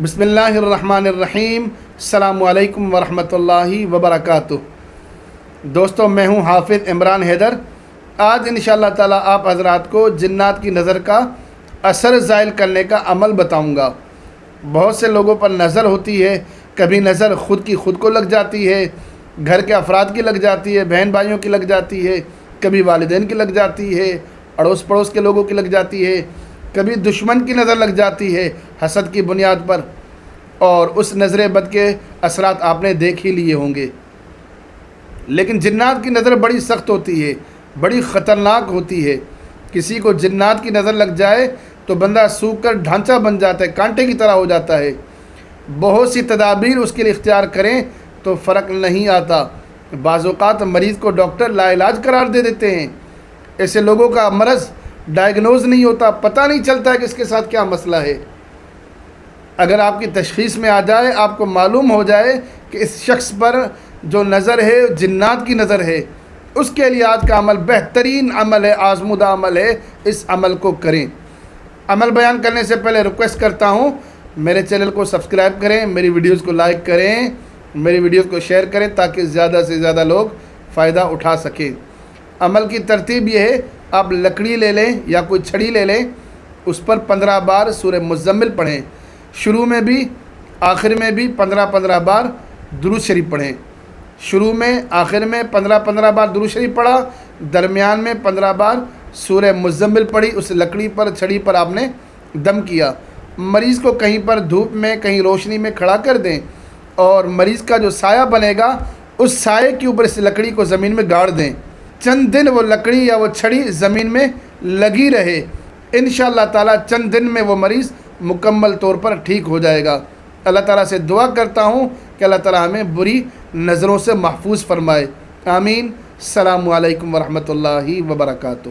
بسم اللہ الرحمن الرحیم۔ السلام علیکم ورحمۃ اللہ وبرکاتہ۔ دوستو، میں ہوں حافظ عمران حیدر۔ آج انشاءاللہ تعالی آپ حضرات کو جنات کی نظر کا اثر زائل کرنے کا عمل بتاؤں گا۔ بہت سے لوگوں پر نظر ہوتی ہے، کبھی نظر خود کی خود کو لگ جاتی ہے، گھر کے افراد کی لگ جاتی ہے، بہن بھائیوں کی لگ جاتی ہے، کبھی والدین کی لگ جاتی ہے، اڑوس پڑوس کے لوگوں کی لگ جاتی ہے، کبھی دشمن کی نظر لگ جاتی ہے حسد کی بنیاد پر، اور اس نظر بد کے اثرات آپ نے دیکھ ہی لیے ہوں گے۔ لیکن جنات کی نظر بڑی سخت ہوتی ہے، بڑی خطرناک ہوتی ہے۔ کسی کو جنات کی نظر لگ جائے تو بندہ سوکھ کر ڈھانچہ بن جاتا ہے، کانٹے کی طرح ہو جاتا ہے۔ بہت سی تدابیر اس کے لیے اختیار کریں تو فرق نہیں آتا۔ بعض اوقات مریض کو ڈاکٹر لا علاج قرار دے دیتے ہیں۔ ایسے لوگوں کا مرض ڈائیگنوز نہیں ہوتا، پتہ نہیں چلتا ہے کہ اس کے ساتھ کیا مسئلہ ہے۔ اگر آپ کی تشخیص میں آ جائے، آپ کو معلوم ہو جائے کہ اس شخص پر جو نظر ہے جنات کی نظر ہے، اس کے لیے آج کا عمل بہترین عمل ہے، آزمودہ عمل ہے۔ اس عمل کو کریں۔ عمل بیان کرنے سے پہلے ریکویسٹ کرتا ہوں، میرے چینل کو سبسکرائب کریں، میری ویڈیوز کو لائک کریں، میری ویڈیوز کو شیئر کریں تاکہ زیادہ سے زیادہ لوگ فائدہ اٹھا سکیں۔ عمل کی ترتیب یہ ہے، آپ لکڑی لے لیں یا کوئی چھڑی لے لیں، اس پر 15 بار سورہ مزمل پڑھیں۔ شروع میں بھی آخر میں بھی 15 بار درود شریف پڑھیں۔ شروع میں آخر میں 15 بار درود شریف پڑھا، درمیان میں 15 بار سورہ مزمل پڑھی۔ اس لکڑی پر چھڑی پر آپ نے دم کیا۔ مریض کو کہیں پر دھوپ میں کہیں روشنی میں کھڑا کر دیں، اور مریض کا جو سایہ بنے گا اس سائے کے اوپر اس لکڑی کو زمین میں گاڑ دیں۔ چند دن وہ لکڑی یا وہ چھڑی زمین میں لگی رہے، انشاءاللہ تعالی چند دن میں وہ مریض مکمل طور پر ٹھیک ہو جائے گا۔ اللہ تعالیٰ سے دعا کرتا ہوں کہ اللہ تعالیٰ ہمیں بری نظروں سے محفوظ فرمائے۔ آمین۔ السلام علیکم ورحمۃ اللہ وبرکاتہ۔